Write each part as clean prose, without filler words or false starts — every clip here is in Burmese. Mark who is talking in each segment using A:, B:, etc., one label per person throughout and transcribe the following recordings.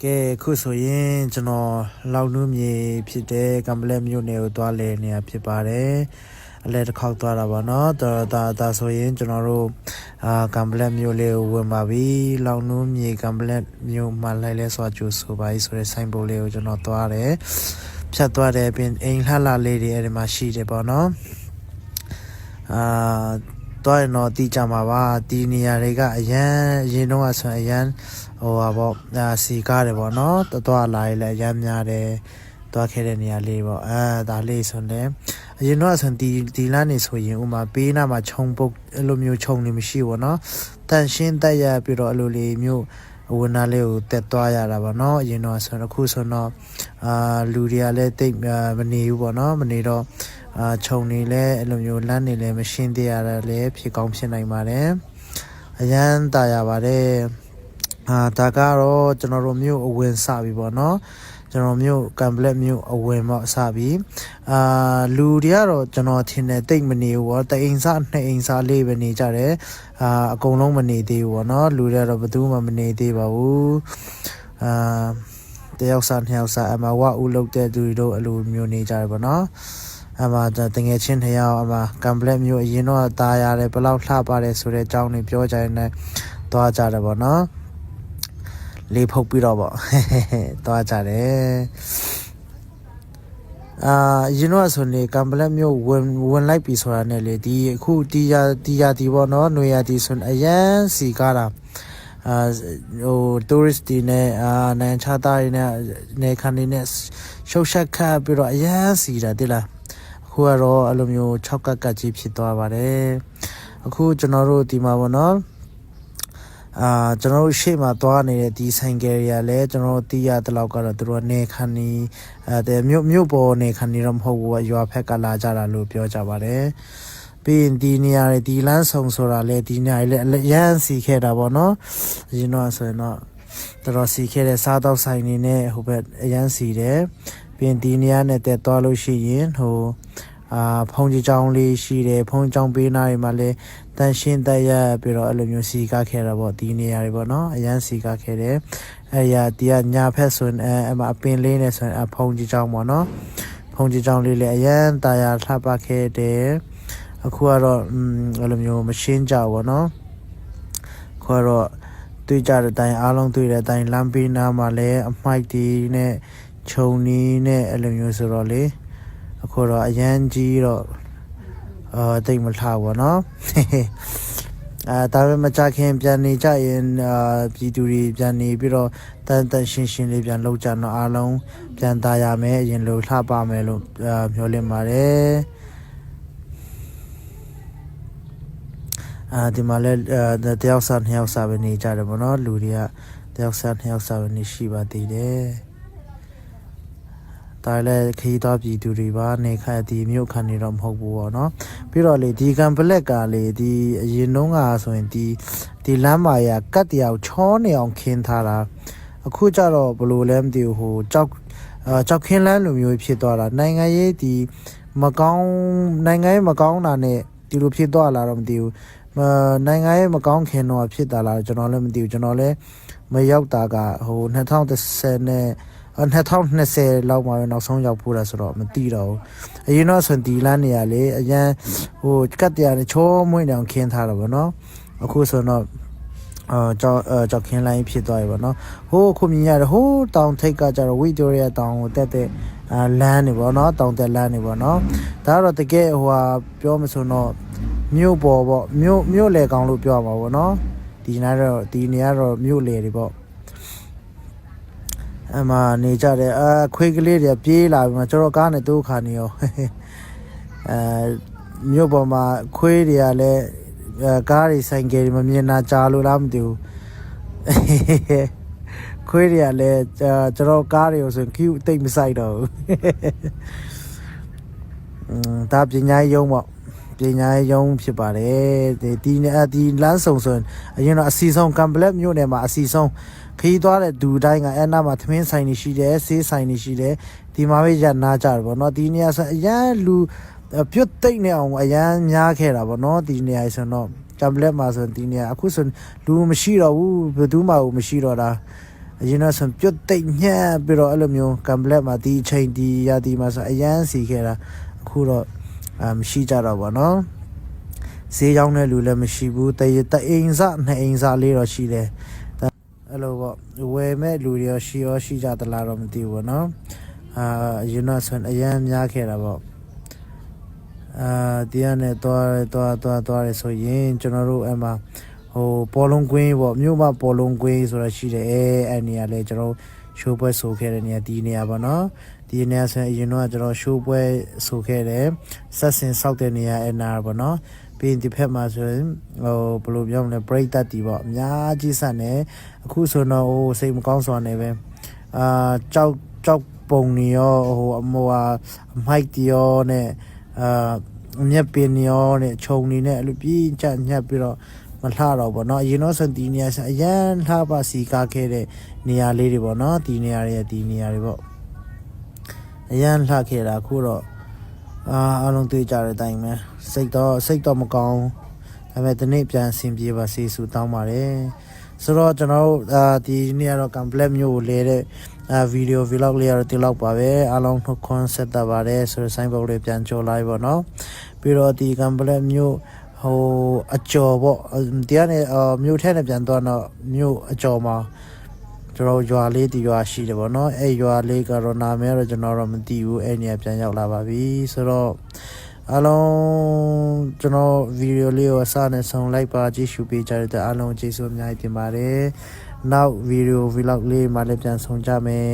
A: ကဲခုဆိုရင်ကျွန်တော်လောက်နှူးမြေဖြစ်တဲ့ကံပလက်မြို့နယ်ကိုသွားလဲနေရဖြစ်ပါတယ်အလဲတစ်ခေါက်သွားတာပါเนาะဒါဆိုရင်ကျွန်တော်တို့ကံပလက်မြို့လေးကိုဝင်ပါပြီလောက်နှူးမြေကံပလက်မြို့မှာလိုက်လဲဆိုကြိုဆိုပါပြီဆိုတဲ့ဆိုင်ပို့လေးကိုကျွန်တော်သွားတယ်ဖြတ်သွားတယ်ပြင်အိမ်လှလှလေးတွေအဲ့ဒီမှာရှိတယ်ပေါ့เนาะတော့တော့တီးကြမှာပါဒီနေရာတွေကအရန်တော့ဆိုအရန်ဟိုပါပေါ့စီကားတယ်ပေါ့နော်တော်လာရေးလည်းအရန်များတယ်တွားခဲ့တဲ့နေရာလေးပေါ့ဒါလေးဆိုလည်းအရင်တော့ဆိုဒီလမ်းနေဆိုရင်ဥမာပေးနာမှာခြုံပုတ်အဲ့လိုမျိုးခြုံနေမရှိဘူးနော်တန်ရှင်းတက်ရပြီးတော့အဲ့လိုလေးမျိုးဝနာလေးကိုတက်သွားရတာပေါ့နော်အရင်တော့ဆိုတော့အခုဆိုတော့လူတွေကလည်းတိတ်မနေဘူးပေါ့နော်မနေတော့ခြုံနေလဲအဲ့လိုမျိုးလမ်းနေလဲမရှင်းသေးရတာလည်းဖြစ်ကောင်းဖြစ်နိုင်ပါတယ်အရန်တာရပါတယ်ဒါကတော့ကျွန်တော်တို့မြို့အဝင်စပြီပေါ့နော်ကျွန်တော်မြို့ကံပလက်မြို့အဝင်ပေါ့စပြီလူတွေကတော့ကျွန်တော်ထင်တယ်တိတ်မနေဘူးပေါ့တအိမ်စားနှစ်အိမ်စားလေးပဲနေကြတယ်အကုန်လုံးမနေသေးဘူးပေါ့နော်လူတွေကတော့ဘယ်သူမှမနေသေးပါဘူးတယောက်စားနှစ်ယောက်စားအမဝဦးလုတ်တဲ့သူတို့အလိုမျိုးနေကြတယ်ပေါ့နော်အမတငယ်ချင်းတစ်ယောက်အမကံပလက်မြို့အရင်တော့ตาရတယ်ဘယ်လောက်လှပါတယ်ဆိုတဲ့အကြောင်းတွေပြောကြနေသွားကြတယ်ပေါ့နော်လေးဖုတ်ပြီးတော့ပေါ့သွားကြတယ်ရင်တော့ဆိုနေကံပလက်မျိုးဝင်လိုက်ပြီဆိုတာနဲ့လေဒီအခုတီးရဒီပေါ့နော်ຫນွေရဒီဆိုအရန်စီကားတာဟို tourist တွေနဲ့နိုင်ချသားတွေနဲ့နေခန်းတွေနဲ့ရှုပ်ရှက်ခတ်ပြီးတော့အရန်စီတာတိလားအခုကတော့အဲ့လိုမျိုး6ကတ်ကြီးဖြစ်သွားပါတယ်အခုကျွန်တော်တို့ဒီမှာပေါ့နော်ကျွန်တော်တို့ရှေ့မှာသွားနေတဲ့ဒီဆိုင်ကယ်တွေကလည်းကျွန်တော်တီးရတဲ့လောက်ကတော့သူတို့နေခန်းနီတဲ့မြို့ပေါ်နေခန်းနီတော့မဟုတ်ဘူးရွာဖက်ကလာကြတာလို့ပြောကြပါတယ်ပြီးရင်ဒီနေရာတွေဒီလမ်းဆောင်ဆိုတာလေဒီနေရာတွေလည်းရမ်းစီခဲ့တာပေါ့နော်အရင်တော့ဆိုရင်တော့တော်စီခဲ့တဲ့စားတော့ဆိုင်နေနဲ့ဟိုဘက်အရမ်းစီတယ်ပြီးရင်ဒီနေရာနဲ့တက်သွားလို့ရှိရင်ဟိုဖုန်ကြီးချောင်းလေးရှိတယ်ဖုန်ချောင်းပေးနာတွေမှာလည်းတန်ရှင်းတက်ရပြီးတော့အဲ့လိုမျိုးစီကားခဲ့တာပေါ့ဒီနေရာတွေပေါ့နော်အရန်စီကားခဲ့တယ်အဲ့ရဒီကညာဖက်ဆိုရင်အမအပင်လေးနဲ့ဆိုရင်ဖုန်ကြီးချောင်းပေါ့နော်ဖုန်ကြီးချောင်းလေးလည်းအရန်တာယာလှပခဲ့တယ်အခုကတော့အဲ့လိုမျိုးမရှင်းကြဘူးပေါ့နော်အခုကတော့တွေ့ကြတဲ့အတိုင်းအားလုံးတွေ့တဲ့အတိုင်းလမ်းပေးနာမှာလည်းအမိုက်တီနဲ့ခြုံနီးနဲ့အဲ့လိုမျိုးဆိုတော့လေအခုတော့အရန်ကြီးတော့တိတ်မလှဘူးเนาะဒါပေမဲ့မကြခင်ပြန်နေကြရင်ပြည်သူတွေပြန်နေပြီးတော့တန်ရှင်းလေးပြန်လောက်ကြတော့အားလုံးပြန်သားရမယ်အရင်လိုလှပမယ်လို့မျှော်လင့်ပါတယ်ဒီမှာလဲတယောက်စားနှစ်ယောက်စားပဲနေကြတယ်ပေါ့နော်လူတွေကတယောက်စားနှစ်ယောက်စားပဲနေရှိပါသေးတယ်ဒါလည်းခီးသွားပြည်သူတွေပါနေခါဒီမြို့ခံနေတော့မဟုတ်ဘူးပေါ့နော်ပြီးတော့လေဒီကံပလက်ကလေဒီအရင်တုန်းကဆိုရင်ဒီလမ်းမာရကတ်တယောက်ချောနေအောင်ခင်းထားတာအခုကျတော့ဘလို့လဲမသိဘူးဟိုကြောက်ခင်းလမ်းလိုမျိုးဖြစ်သွားတာနိုင်ငံရေးဒီမကောင်းတာနဲ့ဒီလိုဖြစ်သွားလာတော့မသိဘူးနိုင်ငံရေးမကောင်းခင်တော့ဖြစ်တာလားကျွန်တော်လည်းမသိဘူးကျွန်တော်လည်းမရောက်တာကဟို2010နဲ့2020လောက်မှာပဲနောက်ဆုံးရောက်ဖို့တာဆိုတော့မသိတော့ဘူးအရင်တော့ဆိုဒီလမ်းနေရလေအရင်ဟိုကတ်တရားနဲ့ချောမွေးနေအောင်ခင်းထားတာပေါ့နော်အခုဆိုတော့ကြောက်ခင်းလိုင်းဖြစ်သွားပြီပေါ့နော်ဟိုခုမြင်ရတယ်ဟိုတောင်ထိပ်ကကြတော့ဝီတိုရီယာတောင်ကိုတက်တဲ့လမ်းနေပေါ့နော်တောင်တက်လမ်းနေပေါ့နော်ဒါကတော့တကယ်ဟိုဟာပြောမဆိုတော့မြို့ပေါ်ပေါ့မြို့လေကောင်လို့ပြောမှာပေါ့နော်ဒီနေရာတော့မြို့လေတွေပေါ့အမနေကြတယ်ခွေးကလေးတွေပြေးလာပြီးမှကျွန်တော်ကားနဲ့တိုးခါနေရောမြို့ပေါ်မှာခွေးတွေကလည်းကားတွေဆိုင်ကယ်တွေမမြင်တာကြားလို့လားမသိဘူးခွေးတွေကလည်းကျွန်တော်ကားတွေကိုဆိုရင်ကျူတိတ်မဆိုင်တော့ဘူးဒါပညာရေးရုံးပေါ့ပညာရေးရုံးဖြစ်ပါတယ်ဒီလမ်းဆောင်ဆိုရင်အရင်တော့အစီဆုံးကံပလက်မြို့နယ်မှာအစီဆုံးခီးသွားတဲ့ဒူတိုင်းကအဲ့နာမှာသမင်းဆိုင်နေရှိတယ်ဆေးဆိုင်နေရှိတယ်ဒီမှာပဲရနာကြတယ်ပေါ့နော်ဒီနေရာဆိုအရန်လူပြုတ်တိတ်နေအောင်အရန်များခဲ့တာပေါ့နော်ဒီနေရာဆိုတော့ကံပလက်မှာဆိုဒီနေရာအခုဆိုလူမရှိတော့ဘူးဘယ်သူမှမရှိတော့တာ ရင်တော့ဆိုပြုတ်တိတ်ညက်ပြီးတော့အဲ့လိုမျိုးကမ်ဘလက်မှာဒီအချိန်ဒီရာဒီမှာဆိုအရန်စီခဲ့တာအခုတော့မရှိကြတော့ပါနော်ဈေးရောက်တဲ့လူလည်းမရှိဘူးတအိမ်စနှစ်အိမ်စလေးတော့ရှိတယ်အဲ့လိုပေါ့ဝယ်မဲ့လူတွေရောရှိကြသလားတော့မသိဘူးပေါ့နော်ရင်တော့ဆိုအရန်များခဲ့တာပေါ့ဒီကနေသွားရဆိုရင်ကျွန်တော်တို့အဲ့မှာဟိုပေါ်လုံးကွင်းပေါ့မြို့မှာပေါ်လုံးကွင်းဆိုတာရှိတယ်အဲ့နေရာလေကျွန်တော်ရှိုးပွဲဆိုခဲ့တဲ့နေရာဒီနေရာပေါ့နော်ဒီနေရာဆိုရင်အရင်တော့ကျွန်တော်ရှိုးပွဲဆိုခဲ့တယ်ဆက်စင်ဆောက်တဲ့နေရာအဲ့နာပေါ့နော်ပြီးရင်ဒီဖက်မှာဆိုရင်ဟိုဘယ်လိုပြောမလဲပရိသတ်တီပေါ့အများကြီးဆက်နေအခုဆိုတော့ဟိုစိတ်မကောင်းစွာနေပဲကြောက်ပုံနေရောဟိုအမိုမိုက်တီရောနဲ့မြက်ပင်ရောနဲ့ခြုံနေနဲ့အဲ့လိုပြီးကြညက်ပြီးတော့မလှတော့ဘောနော်အရင်တော့ဆိုဒီနေရာအရန်လှပါစီကားခဲ့တဲ့နေရာလေးတွေပေါ့နော်ဒီနေရာတွေပေါ့အရန်လှခဲ့တာအခုတော့အားလုံးတွေ့ကြတဲ့အတိုင်းပဲစိတ်တော့မကောင်းဒါပေမဲ့ဒီနေ့ပြန်ဆင်ပြေပါစေဆုတောင်းပါတယ်ဆိုတော့ကျွန်တော်တို့ဒီနေ့ကတော့ကမ်ပလက်မျိုးကိုလဲတဲ့ဗီဒီယို vlog လေးရတော့ဒီလောက်ပါပဲအားလုံးနှုတ်ခွန်းဆက်တာပါတယ်ဆိုတော့ sign board လေးပြန်ကြော်လိုက်ပါတော့ပြီးတော့ဒီကမ်ပလက်မျိုးဟိုအကျော်ပေါ့ဒီကနေမြို့ထဲနဲ့ပြန်သွားတော့မြို့အကျော်မှာကျွန်တော်ရွာလေးဒီရွာရှိတယ်ပေါ့နော်အဲ့ရွာလေးကတော့နာမည်တော့ကျွန်တော်တော့မသိဘူးအဲ့နေရာပြန်ရောက်လာပါပြီဆိုတော့အားလုံးကျွန်တော်ဗီဒီယိုလေးကိုအစနဲ့ဆုံးလိုက်ပါကြည့်ရှုပေးကြတဲ့အားလုံးကျေးဇူးအများကြီးတင်ပါတယ်နောက်ဗီဒီယို vlog လေးမှလည်းပြန်ဆုံးကြမယ်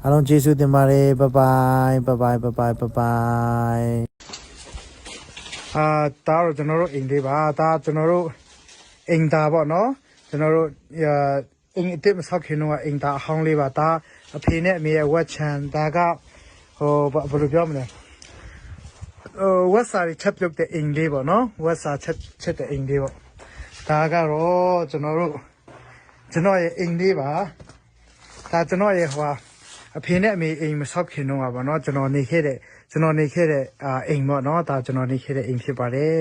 A: အားလုံးကျေးဇူးတင်ပါတယ် bye bye ဒါတော့ကျွန်တော်တို့အိမ်လေးပါဒါကျွန်တော်တို့အိမ်သားပေါ့နော်ကျွန်တော်တို့အိမ်အစ်စ်မဆောက်ခင်တော့အိမ်သားအဟောင်းလေးပါဒါအဖေနဲ့အမေရဲ့ဝက်ချန်ဒါကဟိုဘယ်လိုပြောမလဲဝက်စာချက်ပြုတ်တဲ့အိမ်လေးပေါ့နော်ဝက်စာချက်တဲ့အိမ်လေးပေါ့ဒါကတော့ကျွန်တော်ရဲ့အိမ်လေးပါဒါကျွန်တော်ရဲ့ဟိုအဖေနဲ့အမေအိမ်မဆောက်ခင်တော့ပါနော်ကျွန်တော်နေခဲ့တဲ့အိမ်ပေါ့နော်ဒါကျွန်တော်နေခဲ့တဲ့အိမ်ဖြစ်ပါတယ်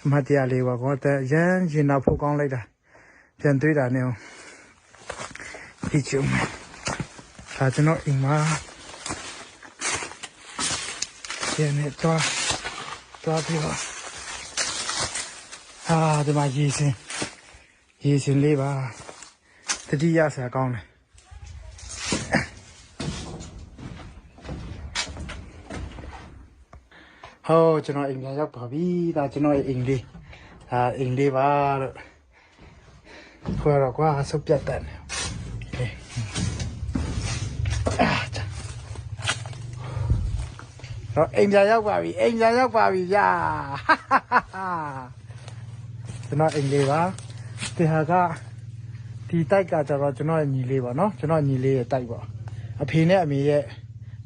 A: အမတရားလေးပါကောတဲ့ရန်ရင်နာဖို့ကောင်းလိုက်တာပြန်တွေးတာနဲ့ဒီချုံဒါကျွန်တော်အိမ်မှာကျန်နေတော့ပြီးတော့ဒီမှာရေစင်လေးပါတတိယဆရာကောင်းတယ်ဟောကျွန်တော်အိမ်ပြန်ရောက်ပါပြီဒါကျွန်တော်ရဲ့အိမ်လေးအိမ်လေးပါတော့ခွာတော့ကွာဆုပ်ပြတ်တယ်တော့အိမ်ပြန်ရောက်ပါပြီဗျာကျွန်တော်အိမ်လေးပါဒီဟာကဒီတိုက်ကကျတော့ကျွန်တော်ရဲ့ညီလေးပါနော်ကျွန်တော်ညီလေးရဲ့တိုက်ပါအဖေနဲ့အမေရဲ့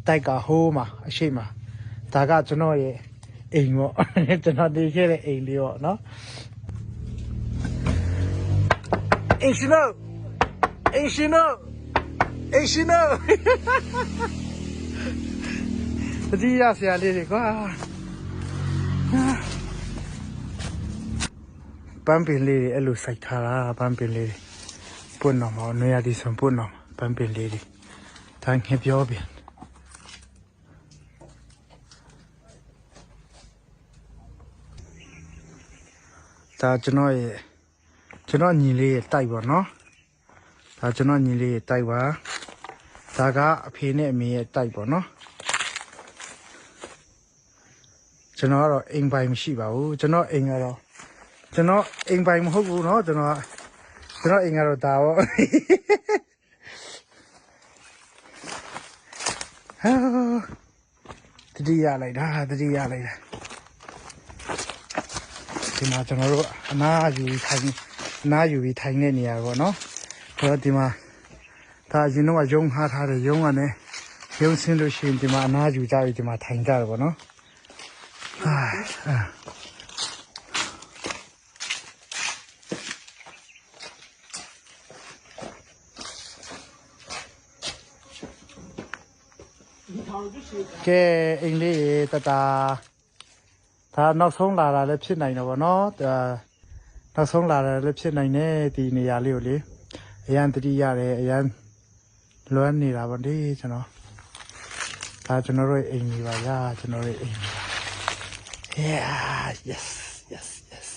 A: တိုက်ကဟိုးမှာအရှိမှာဒါကကျွန်တော်ရဲ့အိမ်ပေါ့ကျွန်တော်နေခဲ့တဲ့အိမ်လေးပေါ့နော်အိမ်ရှင်နိုတတိယဆရာလေးတွေကွာပန်းပင်လေးတွေအဲ့လိုစိုက်ထားတာပန်းပင်လေးတွေပွတ်တော့မှာနွေရသည်ဆိုပွတ်တော့မှာပန်းပင်လေးတွေဒါငှက်ပြောပြန်ဒါကျွန်တော်ညီလေးရဲ့တိုက်ပါနော်ဒါကျွန်တော်ညီလေးရဲ့တိုက်ပါဒါကအဖေနဲ့အမေရဲ့တိုက်ပါနော်ကျွန်တော်ကတော့အိမ်ပိုင်မရှိပါဘူးကျွန်တော်အိမ်ပိုင်မဟုတ်ဘူးเนาะကျွန်တော်အိမ်ကတော့ဒါပေါ့တတိယလိုက်တာဒီမှာကျွန်တော်တို့အနားယူပြီးထိုင်တဲ့နေရာပေါ့เนาะဆိုတော့ဒီမှာဒါအရင်တော့ရုံးထားတဲ့ရုံးကနေရုံးဆင်းလို့ရှိရင်ဒီမှာအနားယူကြပြီးဒီမှာထိုင်ကြတယ်ပေါ့เนาะကဲအိမ်လေးတတာဒါနောက်ဆုံးလာတာလည်းဖြစ်နိုင်တော့ဗောနော်ဒါနောက်ဆုံးလာတာလည်းဖြစ်နိုင်တယ်ဒီနေရာလေးကိုလေ အရန်တတိရတယ်အရန်လွမ်းနေတာဗောဒီကျွန်တော်ဒါကျွန်တော်တို့အိမ်ကြီးပါဗျာကျွန်တော်တို့အိမ်ကြီးပါ yeah yes yes yes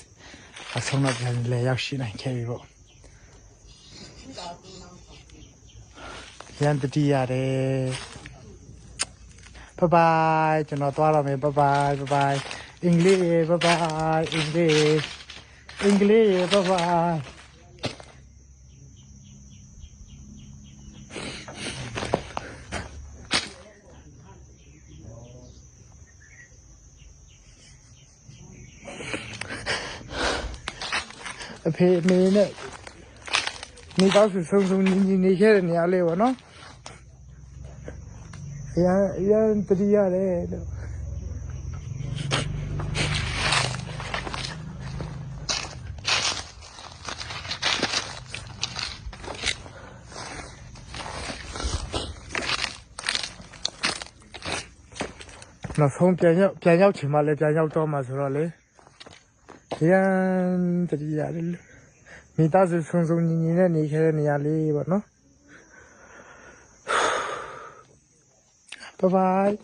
A: အဆုံးတော့ပြန်လဲရောက်ရှိနိုင်ခဲ့ပြီဗောရန်တတိရတယ်ဘိုင်ဘိုင်ကျွန်တော်သွားတော့မယ်ဘိုင်ဘိုင်ဘိုင်ဘိုင်အင်္ဂလိပ်ဘိုင်ဘိုင်အင်္ဂလိပ်ဘိုင်ဘိုင်အဖေအမေနဲ့နေတော့ဆုံညီနေခဲ့တဲ့နေရာလေးပေါ့နော်အရန်တတိရတယ်လို့နောက်ဆုံးပြန်ရောက်ချင်မှလည်းပြန်ရောက်တော့မှဆိုတော့လေရန်တတိရတယ်လို့မိသားစုဆုံညီနဲ့နေခဲ့တဲ့နေရာလေးပေါ့နော်ဘိုင်ဘိုင်